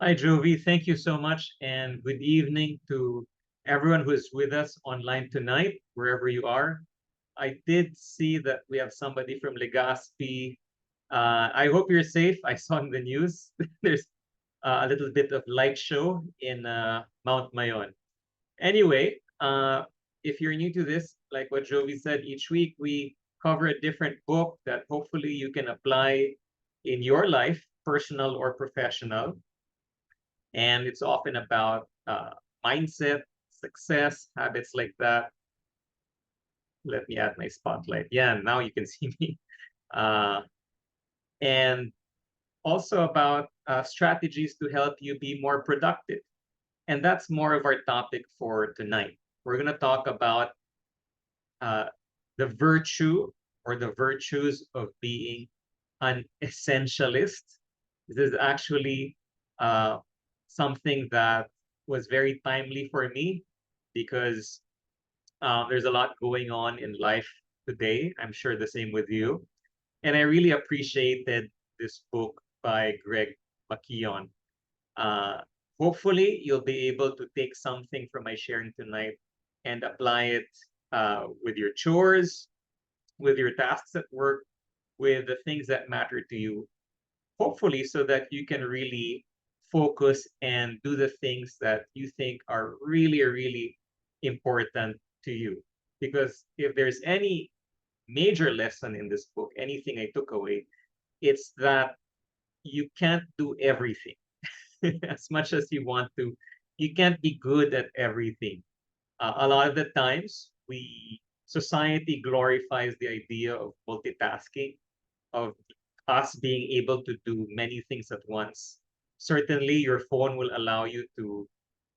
Hi, Jovi. Thank you so much, and good evening to everyone who is with us online tonight, wherever you are. I did see that we have somebody from Legazpi. I hope you're safe. I saw in the news there's a little bit of light show in Mount Mayon. Anyway, if you're new to this, like what Jovi said, each week we cover a different book that hopefully you can apply in your life, personal or professional. And it's often about mindset, success, habits like that. Let me add my spotlight. Yeah, now you can see me. Uh, and also about strategies to help you be more productive. And that's more of our topic for tonight. We're going to talk about uh, the virtue or the virtues of being an essentialist. This is actually uh, something that was very timely for me because there's a lot going on in life today. I'm sure the same with you. And I really appreciated this book by Greg McKeown. Uh, Hopefully, you'll be able to take something from my sharing tonight and apply it with your chores, with your tasks at work, with the things that matter to you. Hopefully, so that you can really focus and do the things that you think are really, really important to you. Because if there's any major lesson in this book, anything I took away, it's that you can't do everything as much as you want to. You can't be good at everything. A lot of the times, society glorifies the idea of multitasking, of us being able to do many things at once. Certainly, your phone will allow you to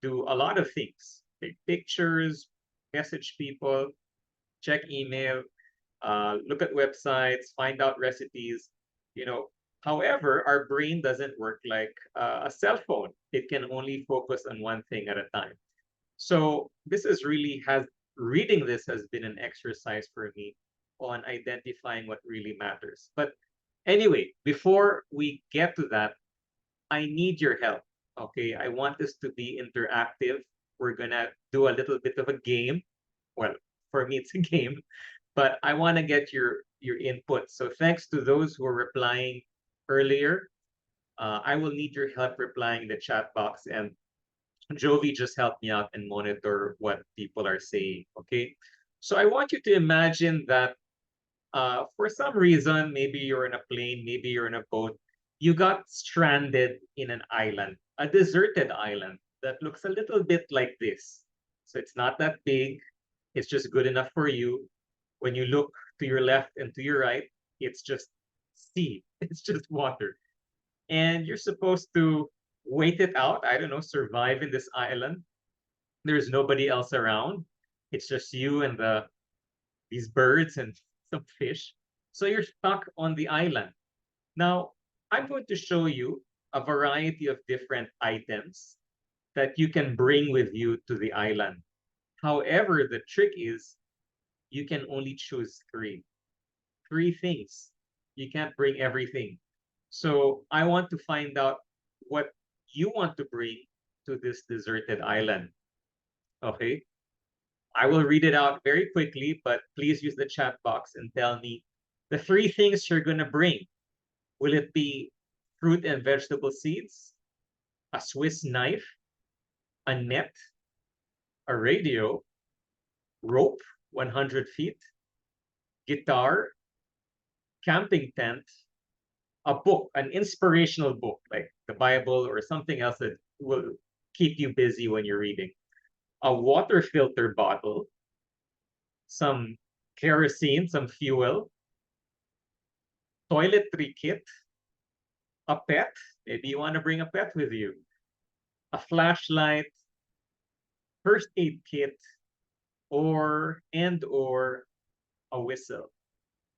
do a lot of things: take pictures, message people, check email, look at websites, find out recipes. You know, however, our brain doesn't work like a cell phone. It can only focus on one thing at a time. So this is really has reading this has been an exercise for me on identifying what really matters. But anyway, before we get to that, I need your help. Okay, I want this to be interactive. We're gonna do a little bit of a game. Well, for me, it's a game, but I want to get your input. So thanks to those who are replying earlier. I will need your help replying in the chat box, and Jovi just helped me out and monitor what people are saying. Okay, so I want you to imagine that for some reason, maybe you're in a plane, maybe you're in a boat, you got stranded in an island, a deserted island that looks a little bit like this. So it's not that big, it's just good enough for you. When you look to your left and to your right, it's just sea, it's just water. And you're supposed to wait it out. I don't know, survive in this island. There's nobody else around. It's just you and these birds and some fish. So you're stuck on the island. Now, I'm going to show you a variety of different items that you can bring with you to the island. However, the trick is you can only choose three things. You can't bring everything. So I want to find out what you want to bring to this deserted island. Okay. I will read it out very quickly, but please use the chat box and tell me the three things you're going to bring. Will it be fruit and vegetable seeds, a Swiss knife, a net, a radio, rope 100 feet, guitar, camping tent, a book, an inspirational book like the Bible or something else that will keep you busy when you're reading, a water filter bottle, some kerosene, some fuel, toiletry kit, a pet. Maybe you want to bring a pet with you, a flashlight, first aid kit, or a whistle.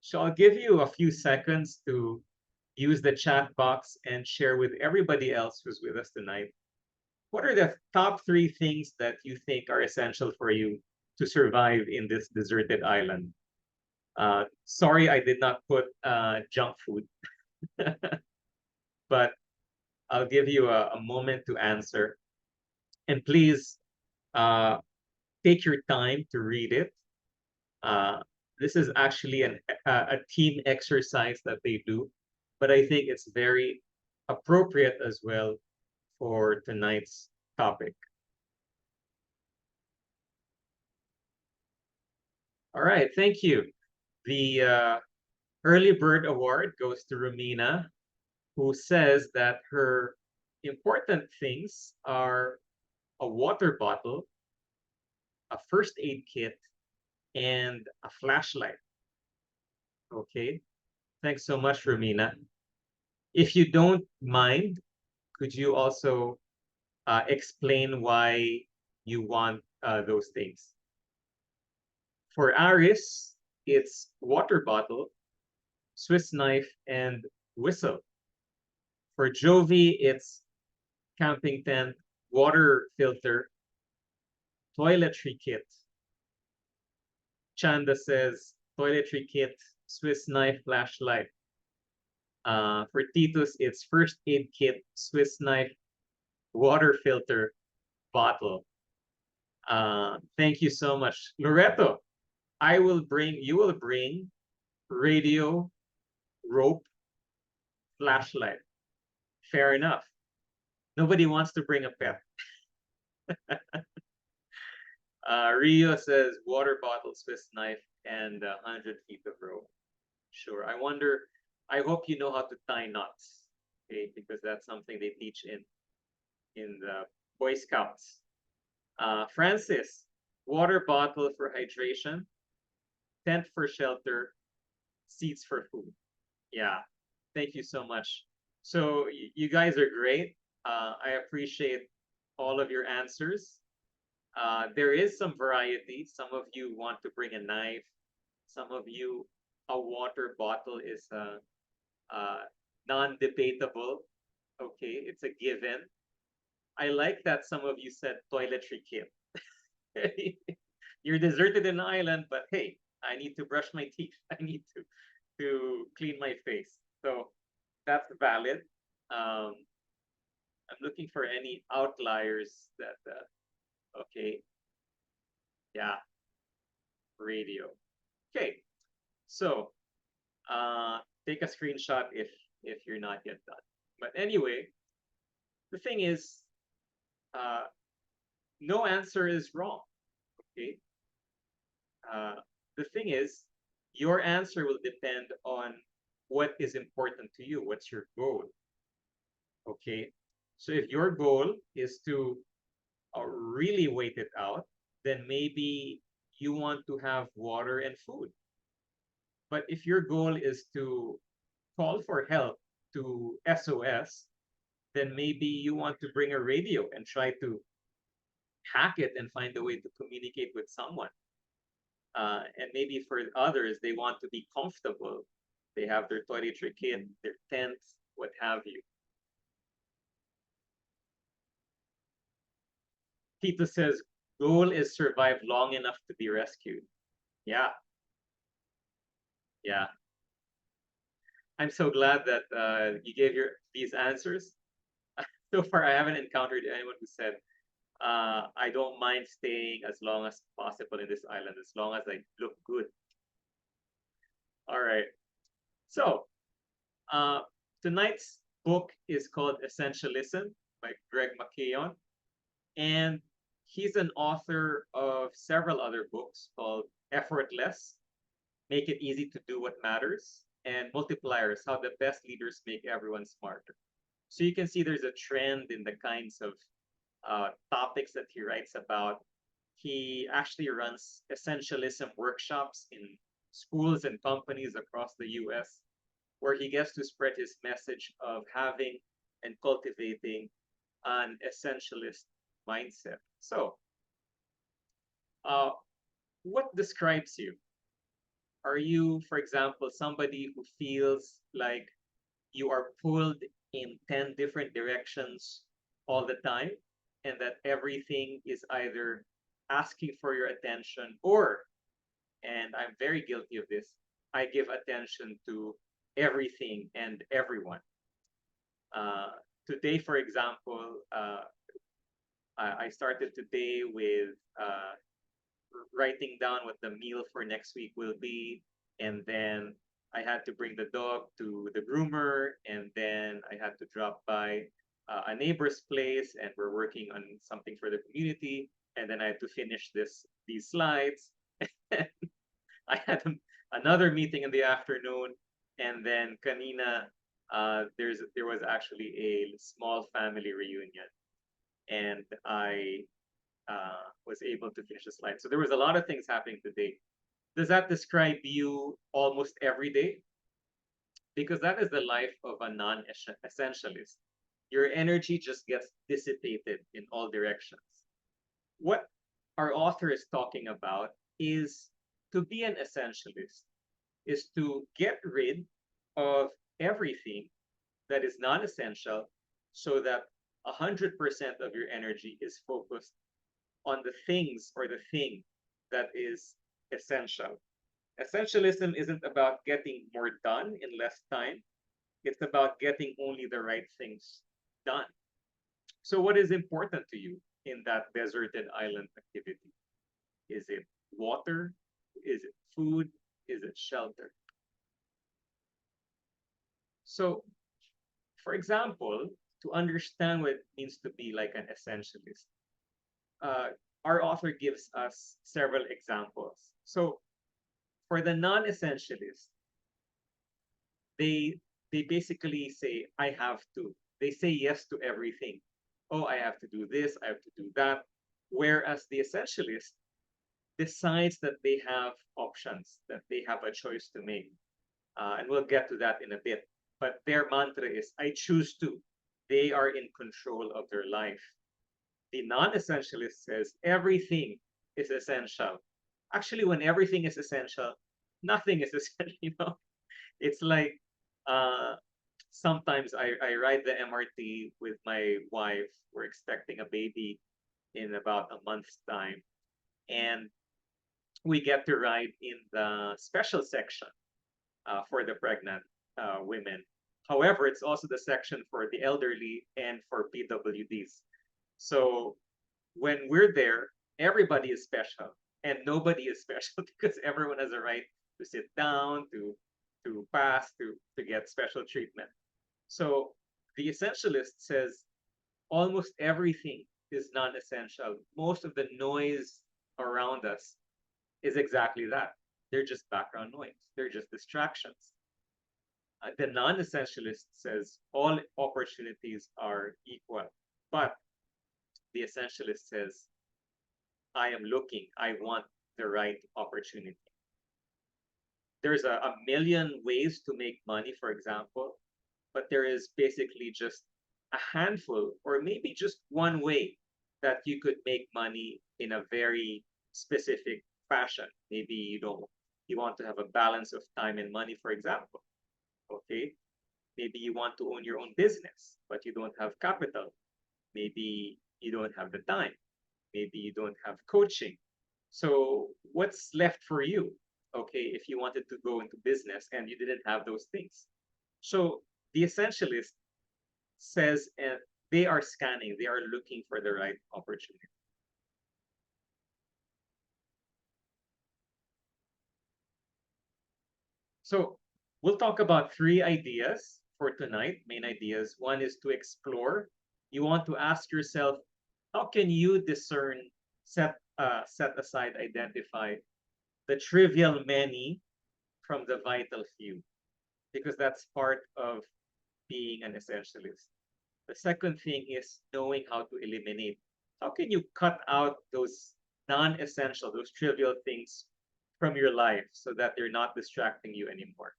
So I'll give you a few seconds to use the chat box and share with everybody else who's with us tonight. What are the top three things that you think are essential for you to survive in this deserted island? Sorry, I did not put junk food, but I'll give you a moment to answer. And please take your time to read it. This is actually a team exercise that they do, but I think it's very appropriate as well for tonight's topic. All right, thank you. The Early Bird Award goes to Romina, who says that her important things are a water bottle, a first aid kit, and a flashlight. Okay, thanks so much, Romina. If you don't mind, could you also explain why you want those things? For Aris, it's water bottle, Swiss knife, and whistle. For Jovi, it's camping tent, water filter, toiletry kit. Chanda says toiletry kit, Swiss knife, flashlight. For Titus, it's first aid kit, Swiss knife, water filter, bottle. Thank you so much. Loreto, you will bring radio, rope, flashlight. Fair enough. Nobody wants to bring a pet. Rio says water bottle, Swiss knife, and 100 feet of rope. Sure. I hope you know how to tie knots, okay? Because that's something they teach in the Boy Scouts. Francis, water bottle for hydration, tent for shelter, seats for food. Yeah, thank you so much. So you guys are great. I appreciate all of your answers. There is some variety. Some of you want to bring a knife. Some of you, a water bottle is non-debatable. Okay, it's a given. I like that some of you said toiletry kit. You're deserted in an island, but hey, I need to brush my teeth. I need to clean my face. So that's valid. I'm looking for any outliers that okay. Yeah, radio. Okay. So take a screenshot if you're not yet done. But anyway, the thing is, no answer is wrong. Okay. The thing is, your answer will depend on what is important to you. What's your goal? Okay. So if your goal is to really wait it out, then maybe you want to have water and food. But if your goal is to call for help to SOS, then maybe you want to bring a radio and try to hack it and find a way to communicate with someone. And maybe for others, they want to be comfortable. They have their toiletry kit, their tent, what have you. Tito says, goal is survive long enough to be rescued. Yeah. Yeah. I'm so glad that you gave these answers. So far, I haven't encountered anyone who said, I don't mind staying as long as possible in this island, as long as I look good. All right. So tonight's book is called Essentialism by Greg McKeown. And he's an author of several other books called Effortless, Make It Easy to Do What Matters, and Multipliers, How the Best Leaders Make Everyone Smarter. So you can see there's a trend in the kinds of topics that he writes about. He actually runs essentialism workshops in schools and companies across the US, where he gets to spread his message of having and cultivating an essentialist mindset. So, what describes you? Are you, for example, somebody who feels like you are pulled in 10 different directions all the time, and that everything is either asking for your attention or, and I'm very guilty of this, I give attention to everything and everyone. today, for example, I started today with writing down what the meal for next week will be. And then I had to bring the dog to the groomer. And then I had to drop by a neighbor's place, and we're working on something for the community. And then I had to finish these slides. I had another meeting in the afternoon. And then kanina, there was actually a small family reunion. And I was able to finish the slide. So there was a lot of things happening today. Does that describe you almost every day? Because that is the life of a non-essentialist. Your energy just gets dissipated in all directions. What our author is talking about is to be an essentialist is to get rid of everything that is non-essential so that 100% of your energy is focused on the things or the thing that is essential. Essentialism isn't about getting more done in less time. It's about getting only the right things done. So what is important to you in that deserted island activity? Is it water? Is it food? Is it shelter? So, for example, to understand what it means to be like an essentialist, uh, our author gives us several examples. So, for the non-essentialist, they they basically say, I have to. They say yes to everything. Oh, I have to do this, I have to do that. Whereas the essentialist decides that they have options, that they have a choice to make. And we'll get to that in a bit. But their mantra is, I choose to. They are in control of their life. The non-essentialist says everything is essential. Actually, when everything is essential, nothing is essential. It's like uh, sometimes I ride the MRT with my wife. We're expecting a baby in about a month's time, and we get to ride in the special section for the pregnant women. However, it's also the section for the elderly and for PWDs. So when we're there, everybody is special and nobody is special because everyone has a right to sit down, to pass, to get special treatment. So the essentialist says almost everything is non-essential. Most of the noise around us is exactly that. They're just background noise. They're just distractions. The non-essentialist says all opportunities are equal, but the essentialist says, I am looking, I want the right opportunity. There's a million ways to make money, for example, but there is basically just a handful or maybe just one way that you could make money in a very specific fashion. Maybe you want to have a balance of time and money, for example. Okay. Maybe you want to own your own business, but you don't have capital. Maybe you don't have the time. Maybe you don't have coaching. So what's left for you? Okay, if you wanted to go into business and you didn't have those things. So the essentialist says, and they are scanning, they are looking for the right opportunity. So we'll talk about three ideas for tonight, main ideas. One is to explore. You want to ask yourself, how can you discern, set aside, identify the trivial many from the vital few? Because that's part of being an essentialist. The second thing is knowing how to eliminate. How can you cut out those non-essential, those trivial things from your life so that they're not distracting you anymore?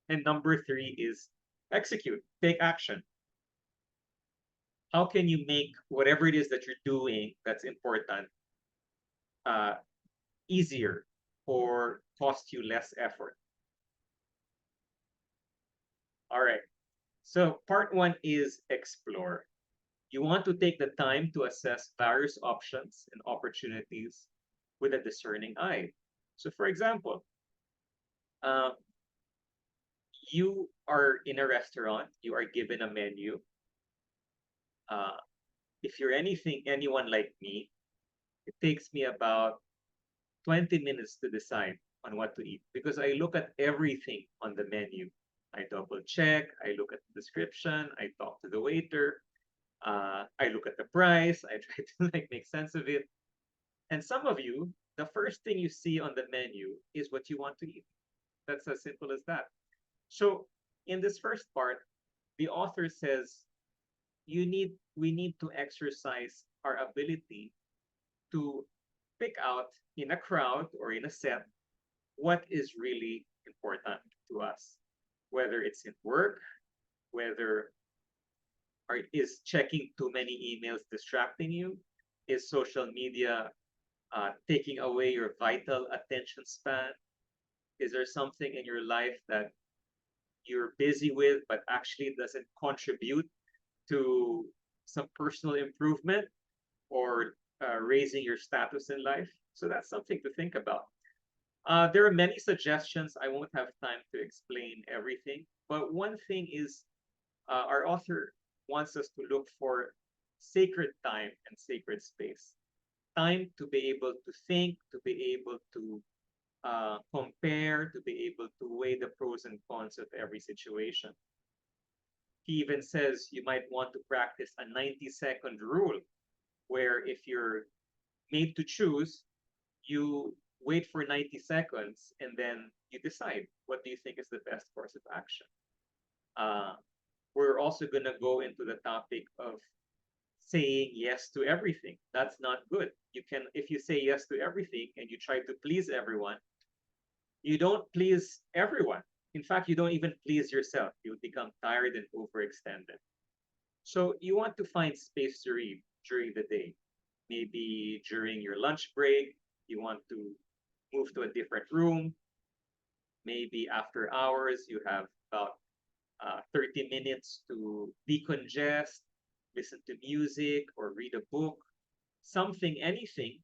And number three is execute, take action. How can you make whatever it is that you're doing that's important uh, easier or cost you less effort? All right. So part one is explore. You want to take the time to assess various options and opportunities with a discerning eye. So, for example, uh, you are in a restaurant, you are given a menu, If you're anyone like me, it takes me about 20 minutes to decide on what to eat because I look at everything on the menu. I double check, I look at the description, I talk to the waiter, I look at the price, I try to like make sense of it. And some of you, the first thing you see on the menu is what you want to eat. That's as simple as that. So in this first part, the author says we need to exercise our ability to pick out in a crowd or in a set what is really important to us, whether it's in work, whether is checking too many emails distracting you, is social media taking away your vital attention span, is there something in your life that you're busy with but actually doesn't contribute to some personal improvement or raising your status in life? So that's something to think about. There are many suggestions. I won't have time to explain everything. But one thing is our author wants us to look for sacred time and sacred space. Time to be able to think, to be able to compare, to be able to weigh the pros and cons of every situation. He even says you might want to practice a 90-second rule where if you're made to choose, you wait for 90 seconds and then you decide what do you think is the best course of action. Uh, we're also going to go into the topic of saying yes to everything. That's not good. You can, if you say yes to everything and you try to please everyone, you don't please everyone. In fact, you don't even please yourself. You become tired and overextended. So you want to find space to read during the day. Maybe during your lunch break, you want to move to a different room. Maybe after hours, you have about 30 minutes to decongest, listen to music, or read a book. Something, anything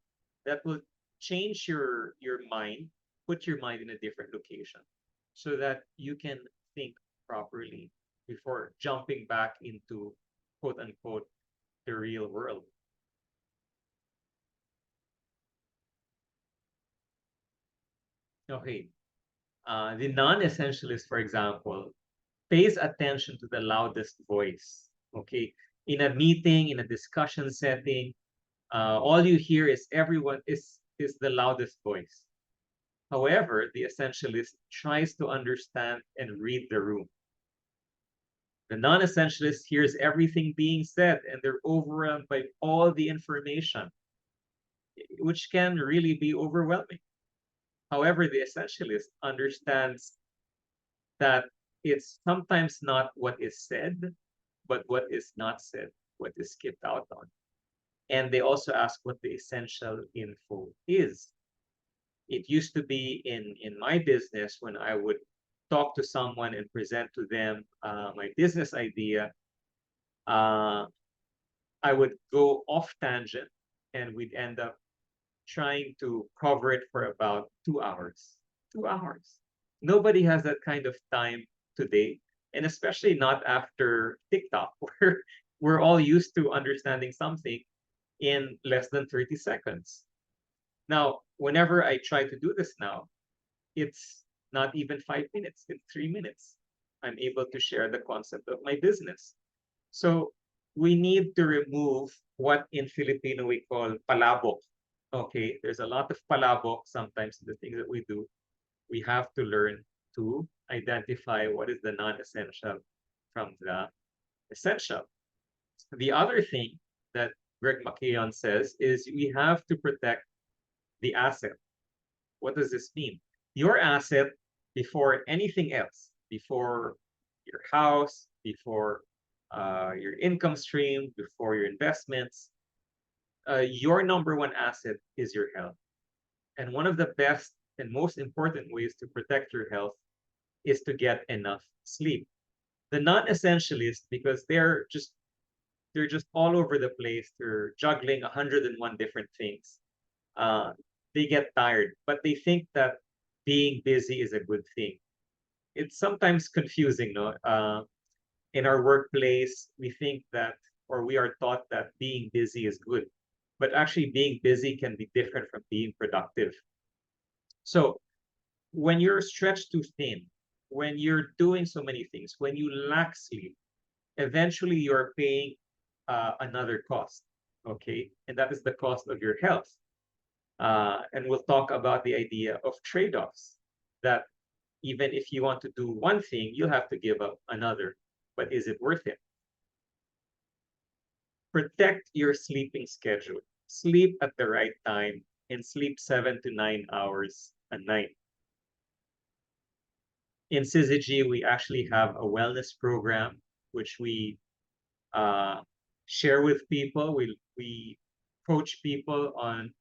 that will change your mind, put your mind in a different location so that you can think properly before jumping back into quote unquote the real world. Okay. The non-essentialist, for example, pays attention to the loudest voice. Okay. In a meeting, in a discussion setting, all you hear is everyone is the loudest voice. However, the essentialist tries to understand and read the room. The non-essentialist hears everything being said and they're overwhelmed by all the information, which can really be overwhelming. However, the essentialist understands that it's sometimes not what is said, but what is not said, what is skipped out on. And they also ask what the essential info is. It used to be in my business when I would talk to someone and present to them my business idea, uh, I would go off tangent and we'd end up trying to cover it for about 2 hours. 2 hours. Nobody has that kind of time today, and especially not after TikTok, where we're all used to understanding something in less than 30 seconds. Now, whenever I try to do this now, it's not even 5 minutes, in 3 minutes. I'm able to share the concept of my business. So we need to remove what in Filipino we call palabok. Okay, there's a lot of palabok sometimes in the things that we do. We have to learn to identify what is the non-essential from the essential. The other thing that Greg McKeown says is we have to protect the asset. What does this mean? Your asset before anything else, before your house, before your income stream, before your investments, your number one asset is your health. And one of the best and most important ways to protect your health is to get enough sleep. The non-essentialists, because they're just all over the place. They're juggling 101 different things. Uh, they get tired, but they think that being busy is a good thing. It's sometimes confusing, no? In our workplace, we think that or we are taught that being busy is good. But actually, being busy can be different from being productive. So when you're stretched too thin, when you're doing so many things, when you lack sleep, eventually you're paying another cost. Okay. And that is the cost of your health. And we'll talk about the idea of trade offs that even if you want to do one thing, you'll have to give up another. But is it worth it? Protect your sleeping schedule. Sleep at the right time and sleep 7 to 9 hours a night. In Syzygy, we actually have a wellness program which we uh, share with people. We coach people on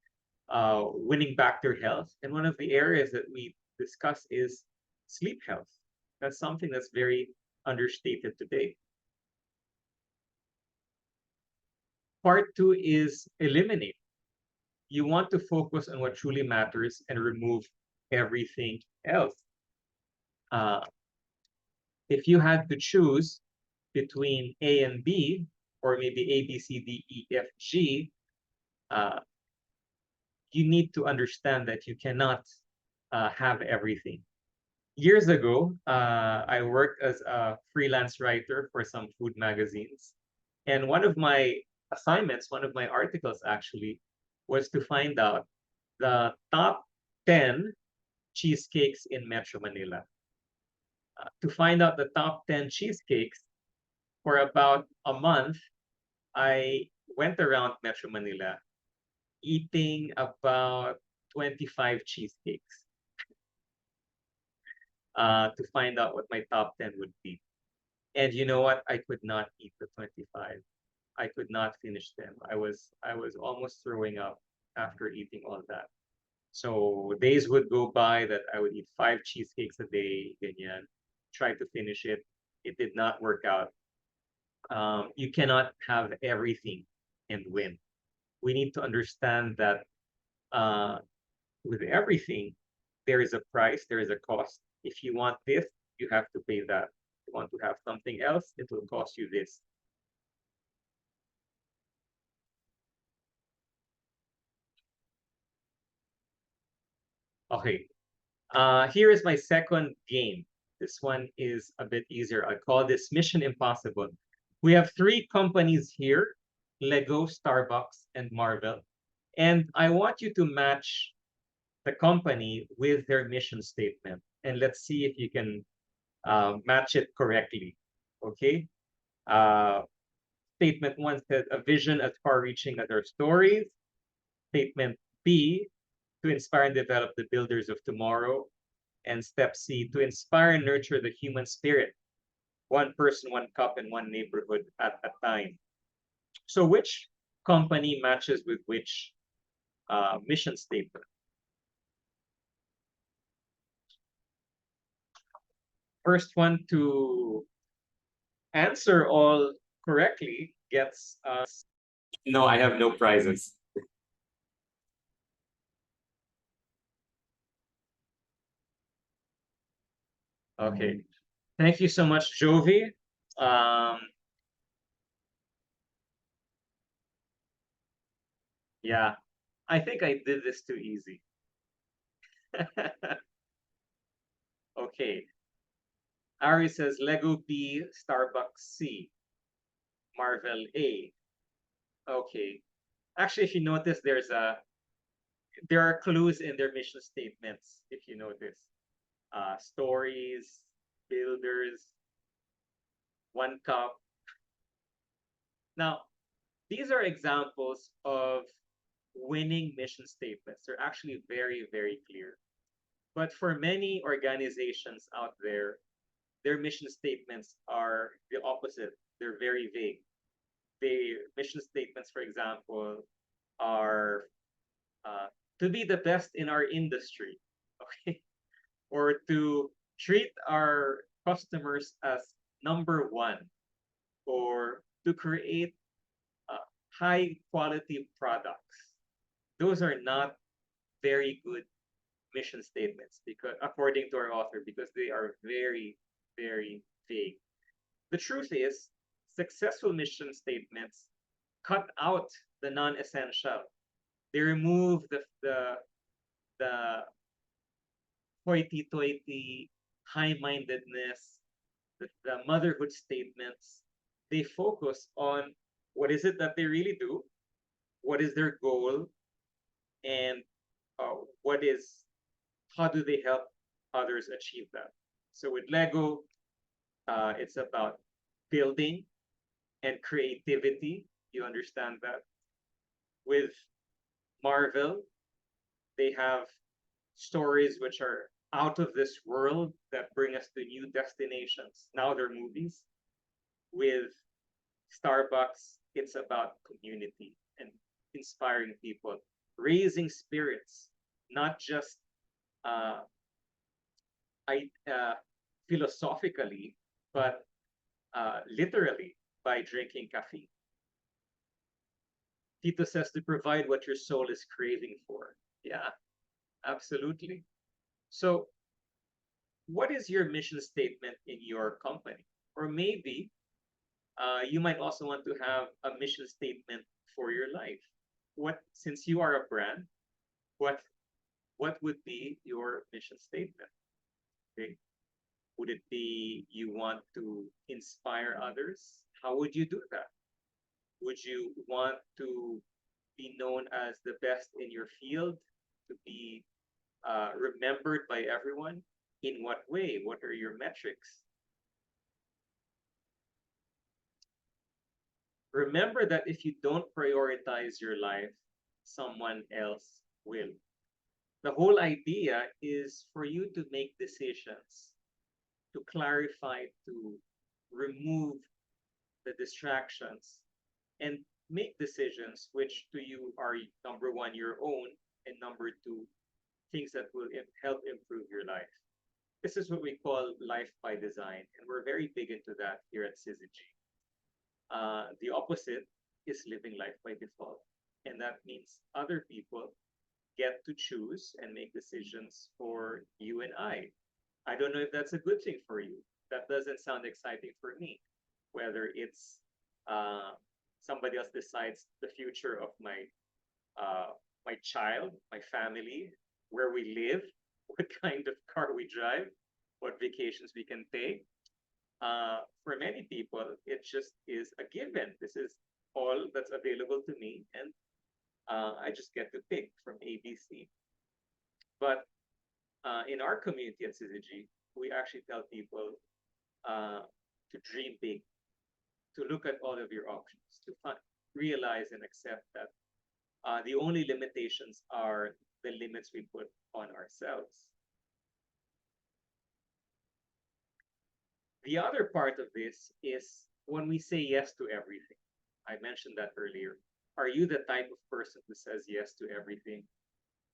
winning back their health. And one of the areas that we discuss is sleep health. That's something that's very understated today. Part two is eliminate. You want to focus on what truly matters and remove everything else. Uh, if you had to choose between A and B, or maybe A, B, C, D, E, F, G, uh, you need to understand that you cannot have everything. Years ago, I worked as a freelance writer for some food magazines. And one of my assignments, one of my articles actually, was to find out the top 10 cheesecakes in Metro Manila. To find out the top 10 cheesecakes for about a month, I went around Metro Manila eating about 25 cheesecakes to find out what my top 10 would be. And you know what? I could not eat the 25. I could not finish them. I was almost throwing up after eating all that. So days would go by that I would eat 5 cheesecakes a day, ganyan, try to finish it. It did not work out. You cannot have everything and win. We need to understand that uh, with everything, there is a price, there is a cost. If you want this, you have to pay that. If you want to have something else, it will cost you this. Okay. Here is my second game. This one is a bit easier. I call this Mission Impossible. We have three companies here, Lego, Starbucks, and Marvel. And I want you to match the company with their mission statement. And let's see if you can match it correctly. Okay. Uh, Statement one says a vision as far reaching as our stories. Statement B, to inspire and develop the builders of tomorrow. And step C, to inspire and nurture the human spirit, one person, one cup, and one neighborhood at a time. So, which company matches with which mission statement? First one to answer all correctly gets us. No, I have no prizes. Okay. Thank you so much, Jovi. Um, yeah, I think I did this too easy. Okay. Ari says Lego B, Starbucks C, Marvel A. Okay. Actually, if you notice, there are clues in their mission statements, if you notice. Stories, builders, one cup. Now, these are examples of winning mission statements. They're actually very, very clear. But for many organizations out there, their mission statements are the opposite. They're very vague. The mission statements, for example, are uh, to be the best in our industry, okay, or to treat our customers as number one, or to create high quality products. Those are not very good mission statements because, according to our author, because they are very, very vague. The truth is, successful mission statements cut out the non-essential. They remove the hoity-toity, high-mindedness, the motherhood statements. They focus on what is it that they really do, what is their goal, and what is how do they help others achieve that. So with Lego, it's about building and creativity. You understand that. With Marvel, they have stories which are out of this world that bring us to new destinations. Now they're movies. With Starbucks, it's about community and inspiring people, raising spirits, not just uh, philosophically, but literally by drinking caffeine. Tito says to provide what your soul is craving for. Yeah, absolutely. So, what is your mission statement in your company? Or maybe you might also want to have a mission statement for your life. What, since you are a brand, what what would be your mission statement? Okay, would it be you want to inspire others? How would you do that? Would you want to be known as the best in your field, to be remembered by everyone? In what way? What are your metrics? Remember that if you don't prioritize your life, someone else will. The whole idea is for you to make decisions, to clarify, to remove the distractions, and make decisions which to you are number one, your own, and number two, things that will help improve your life. This is what we call life by design, and we're very big into that here at Syzygy. The opposite is living life by default, and that means other people get to choose and make decisions for you and I. I don't know if that's a good thing for you. That doesn't sound exciting for me. Whether it's uh, somebody else decides the future of my child, my family, where we live, what kind of car we drive, what vacations we can take. For many people, it just is a given. This is all that's available to me, and I just get to pick from ABC. But in our community at Syzygy, we actually tell people uh, to dream big, to look at all of your options, to realize and accept that the only limitations are the limits we put on ourselves. The other part of this is when we say yes to everything. I mentioned that earlier. Are you the type of person who says yes to everything?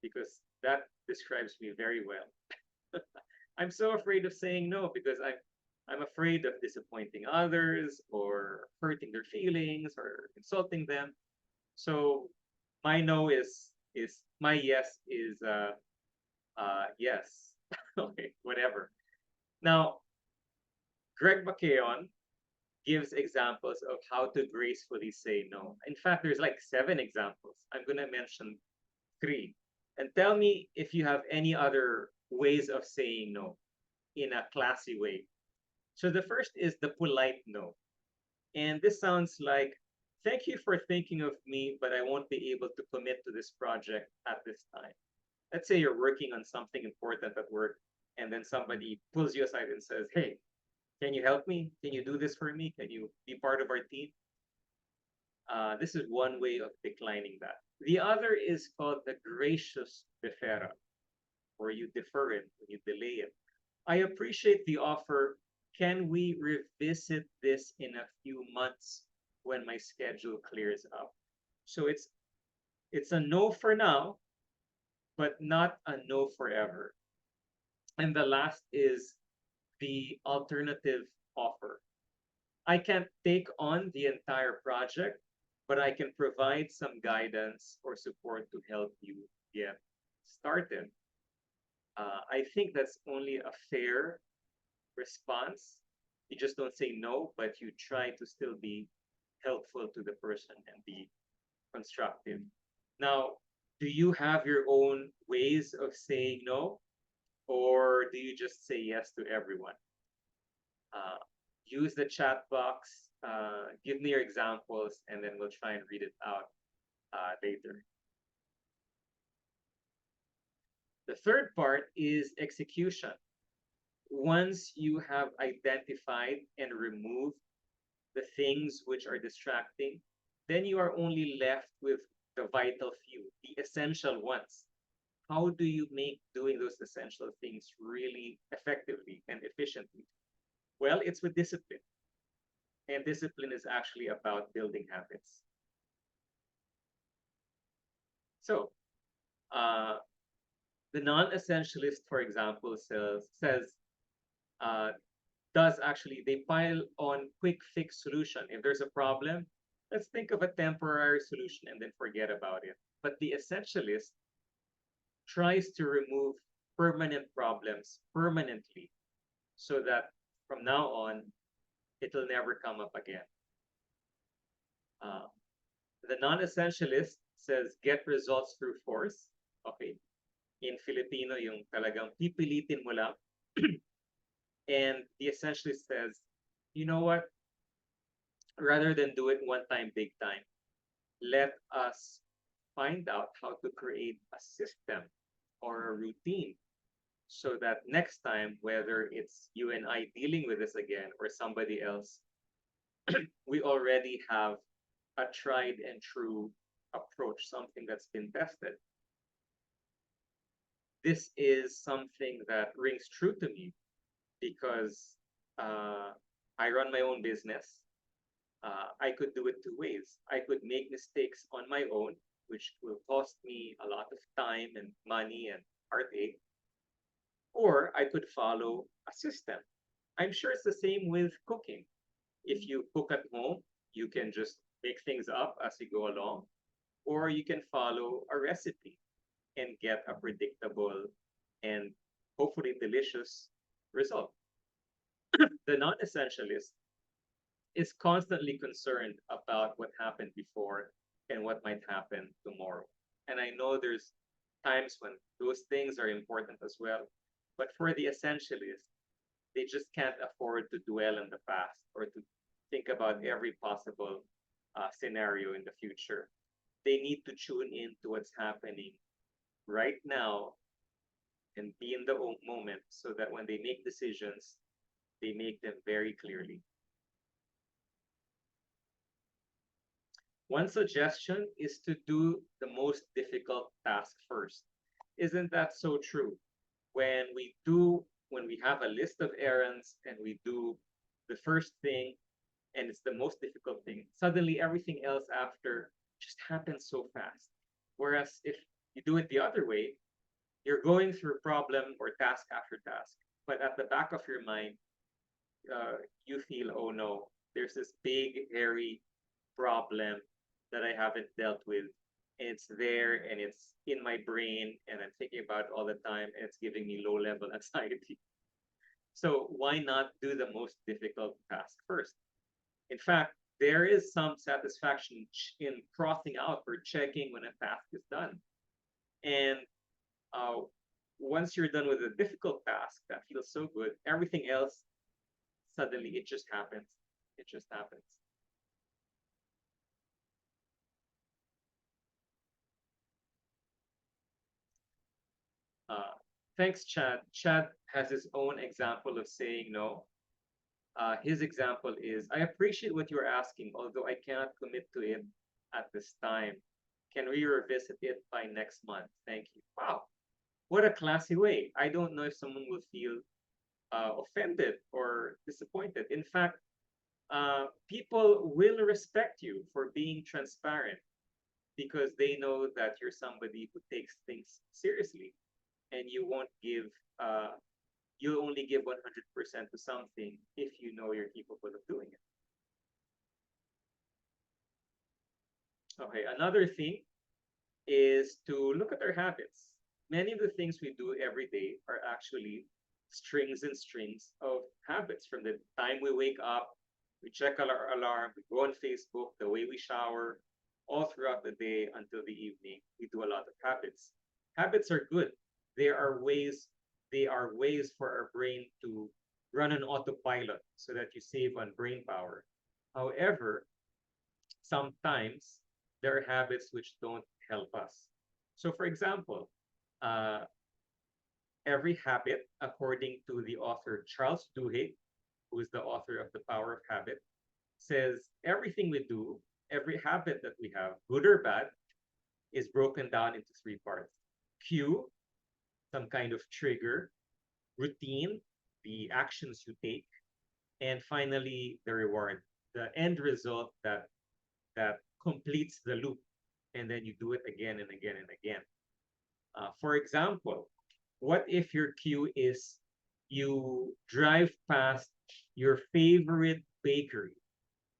Because that describes me very well. I'm so afraid of saying no because I'm afraid of disappointing others or hurting their feelings or insulting them. So my no is my yes is yes. Okay, whatever. Now, Greg McKeown gives examples of how to gracefully say no. In fact, there's like 7 examples. I'm going to mention 3. And tell me if you have any other ways of saying no in a classy way. So the first is the polite no. And this sounds like, thank you for thinking of me, but I won't be able to commit to this project at this time. Let's say you're working on something important at work, and then somebody pulls you aside and says, hey, can you help me? Can you do this for me? Can you be part of our team? This is one way of declining that. The other is called the gracious deferral, where you defer it, you delay it. I appreciate the offer. Can we revisit this in a few months when my schedule clears up? So it's a no for now, but not a no forever. And the last is the alternative offer. I can't take on the entire project, but I can provide some guidance or support to help you get started. I think that's only a fair response You just don't say no, but you try to still be helpful to the person and be constructive. Now, do you have your own ways of saying no, or do you just say yes to everyone? Uh, Use the chat box, give me your examples, and then we'll try and read it out later. The third part is execution. Once you have identified and removed the things which are distracting, then you are only left with the vital few, the essential ones. How do you make doing those essential things really effectively and efficiently? Well, it's with discipline. And discipline is actually about building habits. So, the non-essentialist, for example, says does actually, they pile on quick fix solution. If there's a problem, let's think of a temporary solution and then forget about it. But the essentialist tries to remove permanent problems permanently so that from now on, it'll never come up again. Uh, the non-essentialist says get results through force. Okay. In Filipino, yung talagang pipilitin mo lang. And the essentialist says, you know what? Rather than do it one time, big time, let us find out how to create a system or a routine so that next time, whether it's you and I dealing with this again or somebody else, we already have a tried and true approach, something that's been tested. This is something that rings true to me because I run my own business. I could do it two ways. I could make mistakes on my own, which will cost me a lot of time and money and heartache, or I could follow a system. I'm sure it's the same with cooking. If you cook at home, you can just make things up as you go along, or you can follow a recipe and get a predictable and hopefully delicious result. The non essentialist is constantly concerned about what happened before and what might happen tomorrow. And I know there's times when those things are important as well. But for the essentialist, they just can't afford to dwell in the past or to think about every possible scenario in the future. They need to tune in to what's happening right now and be in the moment so that when they make decisions, they make them very clearly. One suggestion is to do the most difficult task first. Isn't that so true? When we have a list of errands and we do the first thing and it's the most difficult thing, suddenly everything else after just happens so fast. Whereas if you do it the other way, you're going through problem or task after task, but at the back of your mind, you feel, oh no, there's this big, hairy problem that I haven't dealt with. And it's there and it's in my brain and I'm thinking about it all the time and it's giving me low level anxiety. So why not do the most difficult task first? In fact, there is some satisfaction in crossing out or checking when a task is done. And uh, once you're done with a difficult task, that feels so good. Everything else, suddenly it just happens. It just happens. Uh, Thanks, Chad. Chad has his own example of saying no. His example is, I appreciate what you're asking, although I cannot commit to it at this time. Can we revisit it by next month? Thank you. Wow, what a classy way. I don't know if someone will feel offended or disappointed. In fact, people will respect you for being transparent because they know that you're somebody who takes things seriously and uh, you'll only give 100% to something if you know you're capable of doing it. Okay, another thing is to look at our habits. Many of the things we do every day are actually strings and strings of habits from the time we wake up, we check our alarm, we go on Facebook, the way we shower, all throughout the day until the evening. We do a lot of habits. Habits are good. They are ways, they are ways for our brain to run an autopilot so that you save on brain power. However, sometimes there are habits which don't help us. So, for example, uh, every habit, according to the author Charles Duhigg, who is the author of The Power of Habit, says everything we do, every habit that we have, good or bad, is broken down into three parts: cue, some kind of trigger; routine, the actions you take; and finally, the reward, the end result that completes the loop. And then you do it again and again and again. For example, what if your cue is you drive past your favorite bakery?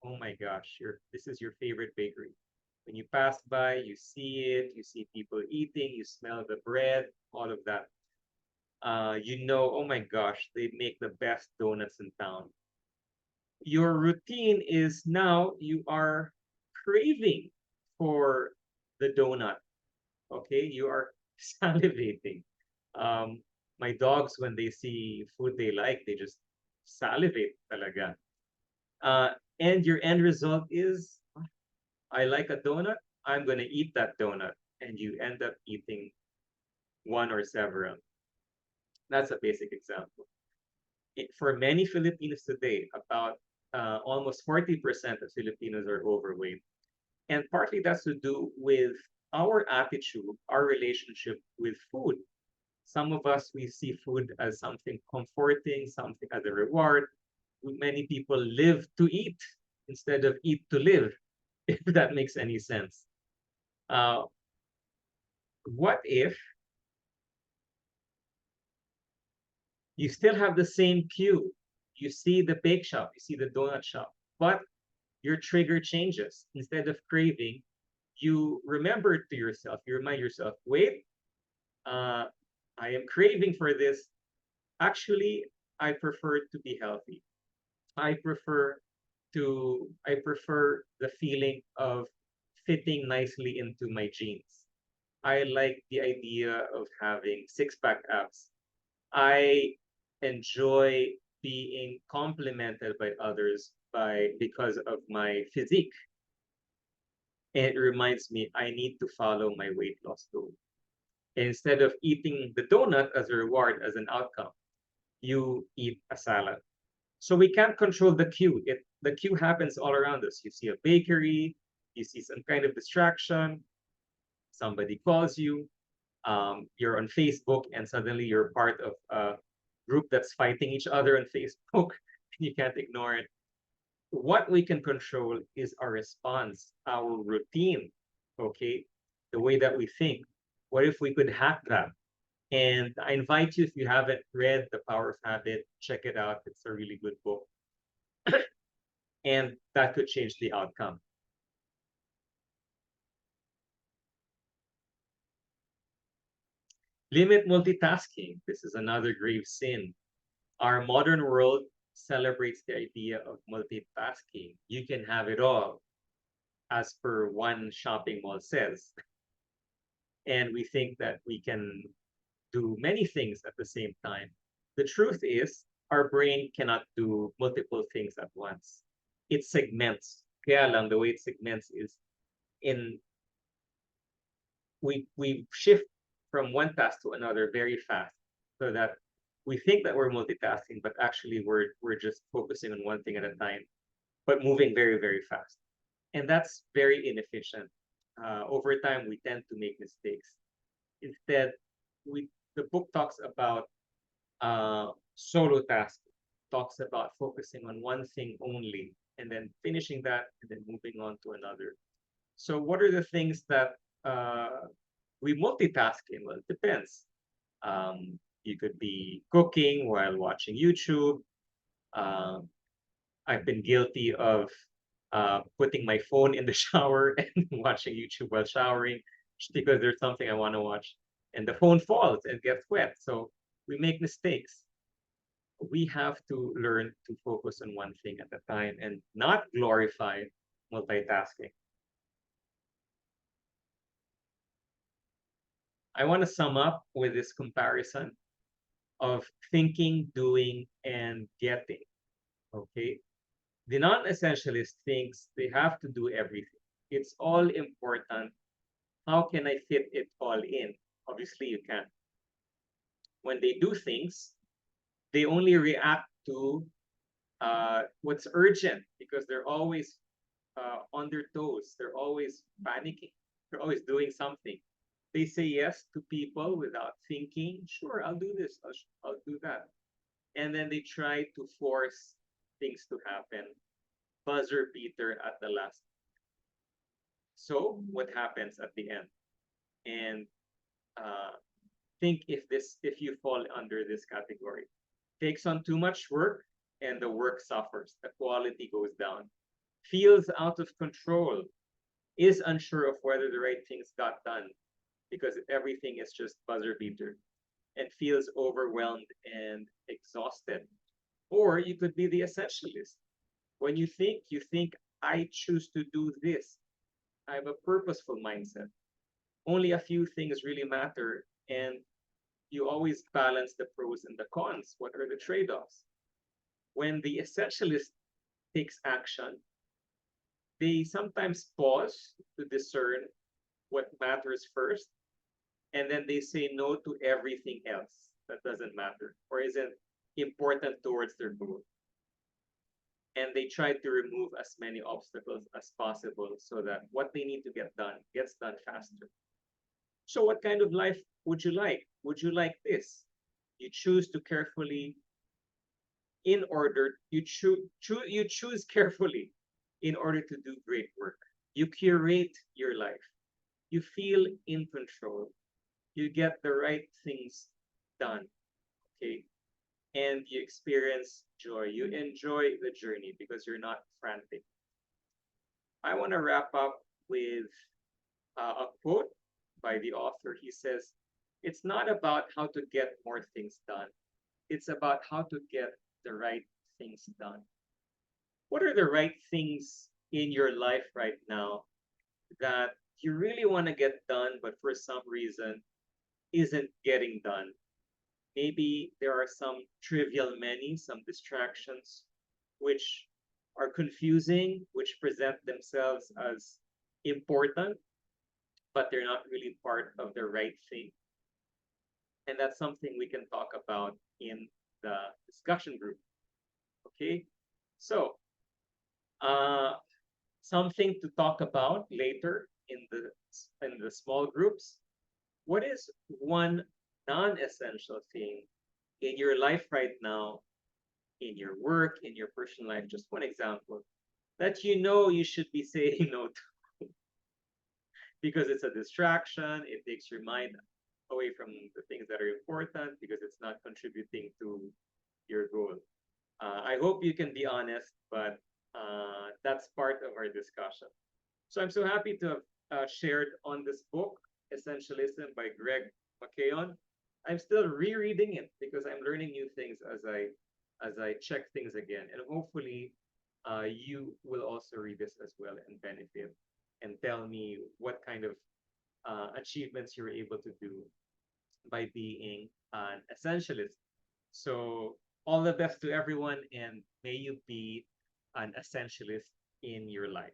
Oh my gosh, this is your favorite bakery. When you pass by, you see it, you see people eating, you smell the bread, all of that. You know, oh my gosh, they make the best donuts in town. Your routine is now you are craving for the donut. Okay, you are salivating. Um, my dogs, when they see food they like, they just salivate talaga. Uh, and your end result is, I like a donut, I'm gonna eat that donut, and you end up eating one or several. That's a basic example. For many Filipinos today, about almost 40% of Filipinos are overweight. And partly that's to do with our attitude, our relationship with food. Some of us, we see food as something comforting, something as a reward. Many people live to eat instead of eat to live, if that makes any sense. Uh, what if you still have the same cue? You see the bake shop, you see the donut shop, but your trigger changes. Instead of craving, you remember to yourself, you remind yourself, wait, uh, I am craving for this. Actually, I prefer to be healthy. I prefer I prefer the feeling of fitting nicely into my jeans. I like the idea of having six-pack abs. I enjoy being complimented by others because of my physique. And it reminds me I need to follow my weight loss goal. Instead of eating the donut as a reward, as an outcome, you eat a salad. So we can't control the cue. The cue happens all around us. You see a bakery, you see some kind of distraction, somebody calls you, you're on Facebook, and suddenly you're part of a group that's fighting each other on Facebook. You can't ignore it. What we can control is our response, our routine, okay? The way that we think. What if we could hack that? And I invite you, if you haven't read The Power of Habit, check it out. It's a really good book. And that could change the outcome. Limit multitasking. This is another grave sin. Our modern world celebrates the idea of multitasking. You can have it all, as per one shopping mall says. And we think that we can do many things at the same time. The truth is, our brain cannot do multiple things at once. It segments. Kaya lang, the way it segments is in we shift from one task to another very fast, so that we think that we're multitasking, but actually we're just focusing on one thing at a time, but moving very, very fast. And that's very inefficient. Over time, we tend to make mistakes. Instead, the book talks about solo tasking, talks about focusing on one thing only, and then finishing that, and then moving on to another. So, what are the things that we multitask in? Well, it depends. You could be cooking while watching YouTube. Um, I've been guilty of putting my phone in the shower and watching YouTube while showering, just because there's something I want to watch, and the phone falls and gets wet. So we make mistakes. we have to learn to focus on one thing at a time and not glorify multitasking. I want to sum up with this comparison of thinking, doing, and getting. Okay. The non essentialist thinks they have to do everything. It's all important. How can I fit it all in? Obviously, you can't. When they do things, they only react to what's urgent because they're always on their toes. They're always panicking. They're always doing something. They say yes to people without thinking. Sure, I'll do this. I'll do that. And then they try to force things to happen. Buzzer beater at the last. So what happens at the end? And uh, think if you fall under this category. Takes on too much work and the work suffers. The quality goes down. Feels out of control. Is unsure of whether the right things got done because everything is just buzzer beater, and feels overwhelmed and exhausted. Or you could be the essentialist. When you think, I choose to do this. I have a purposeful mindset. Only a few things really matter, and you always balance the pros and the cons. What are the trade offs? When the essentialist takes action, they sometimes pause to discern what matters first, and then they say no to everything else that doesn't matter or isn't important towards their goal. And they try to remove as many obstacles as possible so that what they need to get done gets done faster. So, what kind of life would you like? Would you like this? You choose to carefully, in order, you choose carefully in order to do great work. You curate your life. You feel in control. You get the right things done. Okay. And you experience joy. You enjoy the journey because you're not frantic. I want to wrap up with a quote by the author. He says, it's not about how to get more things done, it's about how to get the right things done. What are the right things in your life right now that you really want to get done, but for some reason isn't getting done? Maybe there are some trivial many, some distractions, which are confusing, which present themselves as important, but they're not really part of the right thing. And that's something we can talk about in the discussion group. Okay, so uh, something to talk about later in the small groups. What is one non-essential thing in your life right now, in your work, in your personal life? Just one example that you know you should be saying no to because it's a distraction. It takes your mind away from the things that are important because it's not contributing to your goal. I hope you can be honest, but that's part of our discussion. So I'm so happy to have shared on this book, Essentialism by McKeown. I'm still rereading it because I'm learning new things as I check things again, and hopefully, you will also read this as well and benefit, and tell me what kind of achievements you were able to do by being an essentialist. So all the best to everyone, and may you be an essentialist in your life.